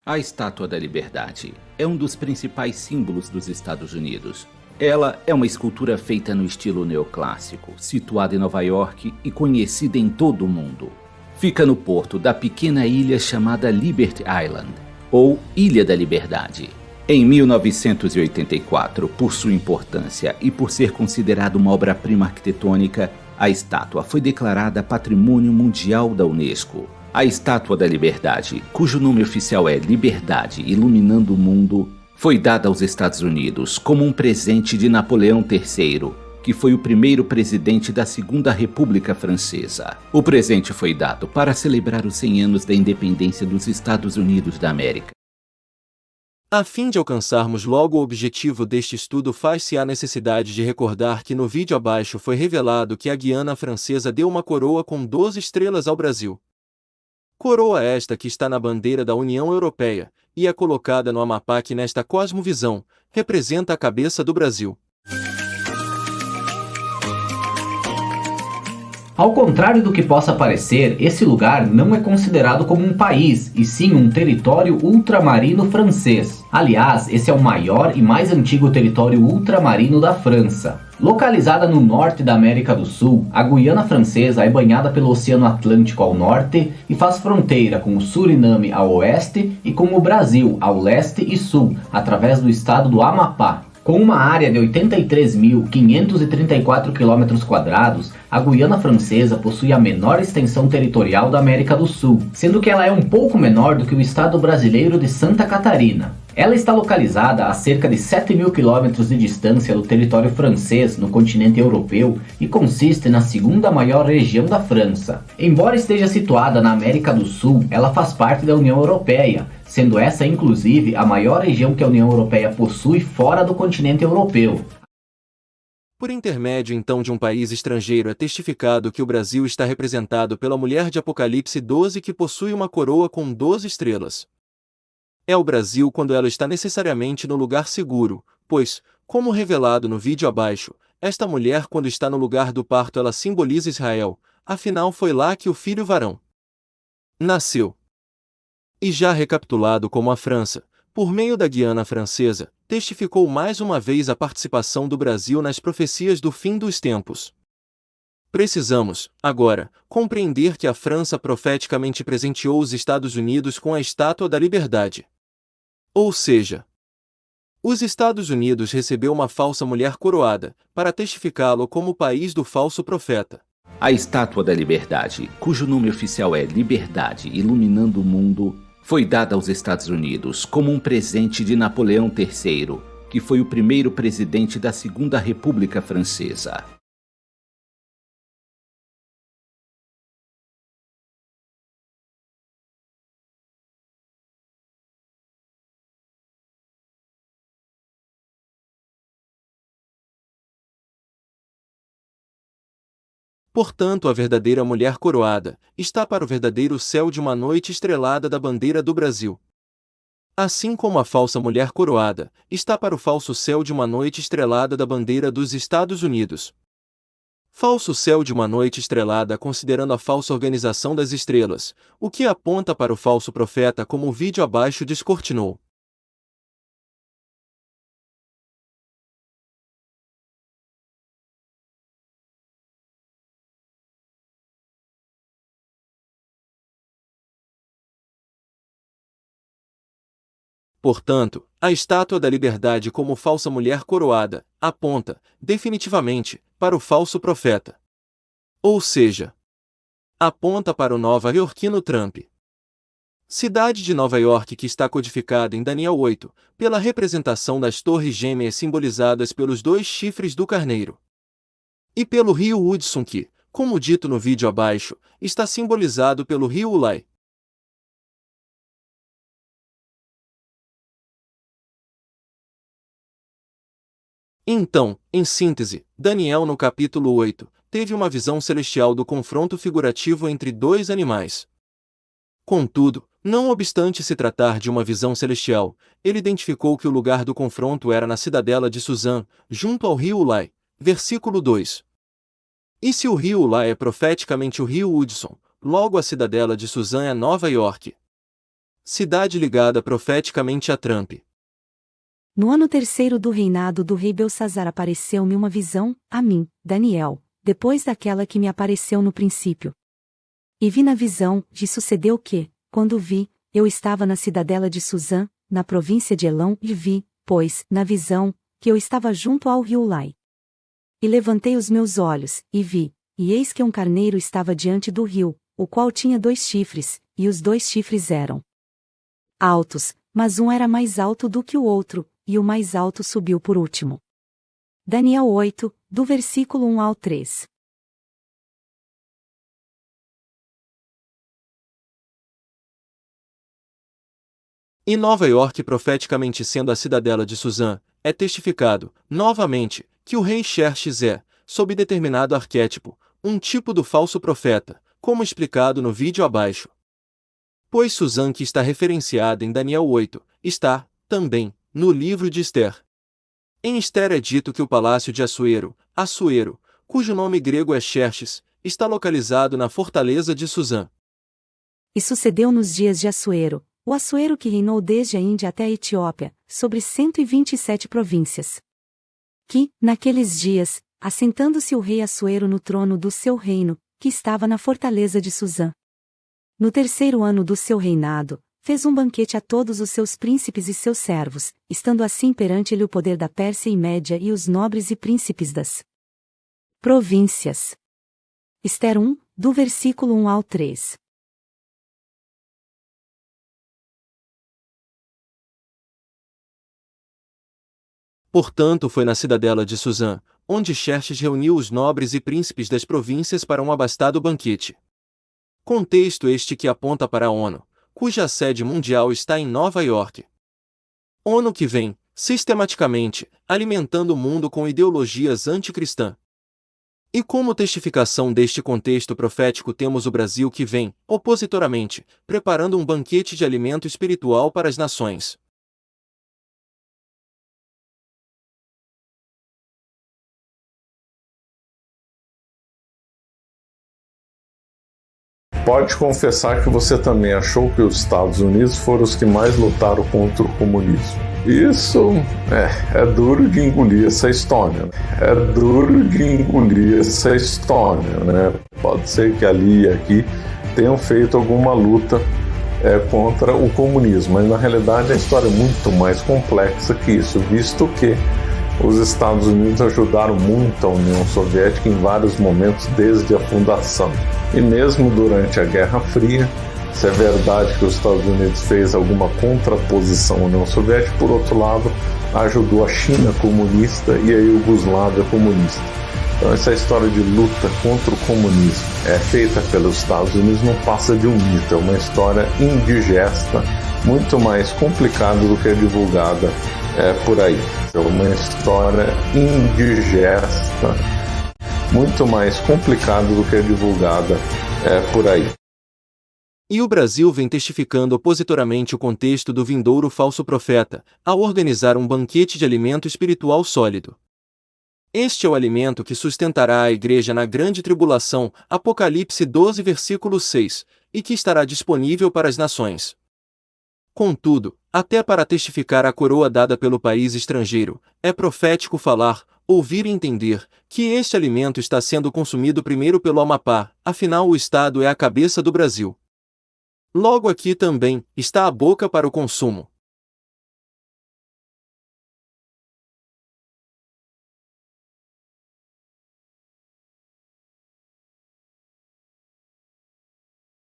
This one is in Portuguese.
A Estátua da Liberdade é um dos principais símbolos dos Estados Unidos. Ela é uma escultura feita no estilo neoclássico, situada em Nova York e conhecida em todo o mundo. Fica no porto da pequena ilha chamada Liberty Island, ou Ilha da Liberdade. Em 1984, por sua importância e por ser considerada uma obra-prima arquitetônica, a estátua foi declarada Patrimônio Mundial da Unesco. A Estátua da Liberdade, cujo nome oficial é Liberdade Iluminando o Mundo, foi dada aos Estados Unidos como um presente de Napoleão III, que foi o primeiro presidente da Segunda República Francesa. O presente foi dado para celebrar os 100 anos da independência dos Estados Unidos da América. A fim de alcançarmos logo o objetivo deste estudo, faz-se a necessidade de recordar que no vídeo abaixo foi revelado que a Guiana Francesa deu uma coroa com 12 estrelas ao Brasil. Coroa esta que está na bandeira da União Europeia, e é colocada no Amapá, que nesta cosmovisão, representa a cabeça do Brasil. Ao contrário do que possa parecer, esse lugar não é considerado como um país, e sim um território ultramarino francês. Aliás, esse é o maior e mais antigo território ultramarino da França. Localizada no norte da América do Sul, a Guiana Francesa é banhada pelo Oceano Atlântico ao norte e faz fronteira com o Suriname ao oeste e com o Brasil ao leste e sul, através do estado do Amapá. Com uma área de 83.534 km², a Guiana Francesa possui a menor extensão territorial da América do Sul, sendo que ela é um pouco menor do que o estado brasileiro de Santa Catarina. Ela está localizada a cerca de 7.000 km de distância do território francês no continente europeu e consiste na segunda maior região da França. Embora esteja situada na América do Sul, ela faz parte da União Europeia, sendo essa inclusive a maior região que a União Europeia possui fora do continente europeu. Por intermédio então de um país estrangeiro é testificado que o Brasil está representado pela mulher de Apocalipse 12, que possui uma coroa com 12 estrelas. É o Brasil quando ela está necessariamente no lugar seguro, pois, como revelado no vídeo abaixo, esta mulher, quando está no lugar do parto, ela simboliza Israel, afinal foi lá que o filho varão nasceu. E já recapitulado como a França, por meio da Guiana Francesa, testificou mais uma vez a participação do Brasil nas profecias do fim dos tempos. Precisamos, agora, compreender que a França profeticamente presenteou os Estados Unidos com a Estátua da Liberdade. Ou seja, os Estados Unidos recebeu uma falsa mulher coroada, para testificá-lo como o país do falso profeta. A Estátua da Liberdade, cujo nome oficial é Liberdade Iluminando o Mundo, foi dada aos Estados Unidos como um presente de Napoleão III, que foi o primeiro presidente da Segunda República Francesa. Portanto, a verdadeira mulher coroada está para o verdadeiro céu de uma noite estrelada da bandeira do Brasil. Assim como a falsa mulher coroada está para o falso céu de uma noite estrelada da bandeira dos Estados Unidos. Falso céu de uma noite estrelada considerando a falsa organização das estrelas, o que aponta para o falso profeta, como o vídeo abaixo descortinou. Portanto, a Estátua da Liberdade como falsa mulher coroada, aponta, definitivamente, para o falso profeta. Ou seja, aponta para o nova-iorquino Trump. Cidade de Nova York, que está codificada em Daniel 8, pela representação das torres gêmeas simbolizadas pelos dois chifres do carneiro. E pelo rio Hudson, que, como dito no vídeo abaixo, está simbolizado pelo rio Ulai. Então, em síntese, Daniel no capítulo 8, teve uma visão celestial do confronto figurativo entre dois animais. Contudo, não obstante se tratar de uma visão celestial, ele identificou que o lugar do confronto era na cidadela de Suzã, junto ao rio Ulai. Versículo 2. E se o rio Ulai é profeticamente o rio Hudson, logo a cidadela de Suzã é Nova York. cidade ligada profeticamente a Trump. No ano terceiro do reinado do rei Belsazar apareceu-me uma visão, a mim, Daniel, depois daquela que me apareceu no princípio. E vi na visão, e sucedeu que, quando vi, eu estava na cidadela de Suzã, na província de Elão, e vi, pois, na visão, que eu estava junto ao rio Ulai. E levantei os meus olhos, e vi, e eis que um carneiro estava diante do rio, o qual tinha 2 chifres, e os 2 chifres eram altos, mas um era mais alto do que o outro, e o mais alto subiu por último. Daniel 8, do versículo 1 ao 3. Em Nova York, profeticamente sendo a cidadela de Suzã, é testificado, novamente, que o rei Xerxes é, sob determinado arquétipo, um tipo do falso profeta, como explicado no vídeo abaixo. Pois Suzã, que está referenciada em Daniel 8, está, também, no livro de Ester. Em Ester é dito que o palácio de Assuero, cujo nome grego é Xerxes, está localizado na fortaleza de Suzã. E sucedeu nos dias de Assuero, o Assuero que reinou desde a Índia até a Etiópia, sobre 127 províncias. Que, naqueles dias, assentando-se o rei Assuero no trono do seu reino, que estava na fortaleza de Suzã. No terceiro ano do seu reinado, fez um banquete a todos os seus príncipes e seus servos, estando assim perante ele o poder da Pérsia e Média e os nobres e príncipes das províncias. Ester 1, do versículo 1 ao 3. Portanto, foi na cidadela de Suzã, onde Xerxes reuniu os nobres e príncipes das províncias para um abastado banquete. Contexto este que aponta para a ONU, cuja sede mundial está em Nova York. ONU que vem, sistematicamente, alimentando o mundo com ideologias anticristãs. E como testificação deste contexto profético temos o Brasil que vem, opositoramente, preparando um banquete de alimento espiritual para as nações. Pode confessar que você também achou que os Estados Unidos foram os que mais lutaram contra o comunismo. Isso é duro de engolir essa história. É duro de engolir essa história, né? Pode ser que ali e aqui tenham feito alguma luta contra o comunismo, mas na realidade a história é muito mais complexa que isso, visto que os Estados Unidos ajudaram muito a União Soviética em vários momentos desde a fundação. E mesmo durante a Guerra Fria, se é verdade que os Estados Unidos fez alguma contraposição à União Soviética, por outro lado, ajudou a China comunista e a Iugoslávia comunista. Então essa história de luta contra o comunismo é feita pelos Estados Unidos não passa de um mito, é uma história indigesta, muito mais complicada do que é divulgada por aí. É uma história indigesta, muito mais complicada do que é divulgada por aí. E o Brasil vem testificando opositoramente o contexto do vindouro falso profeta, ao organizar um banquete de alimento espiritual sólido. Este é o alimento que sustentará a igreja na grande tribulação, Apocalipse 12, versículo 6, e que estará disponível para as nações. Contudo, até para testificar a coroa dada pelo país estrangeiro, é profético falar, ouvir e entender, que este alimento está sendo consumido primeiro pelo Amapá, afinal o Estado é a cabeça do Brasil. Logo aqui também, está a boca para o consumo.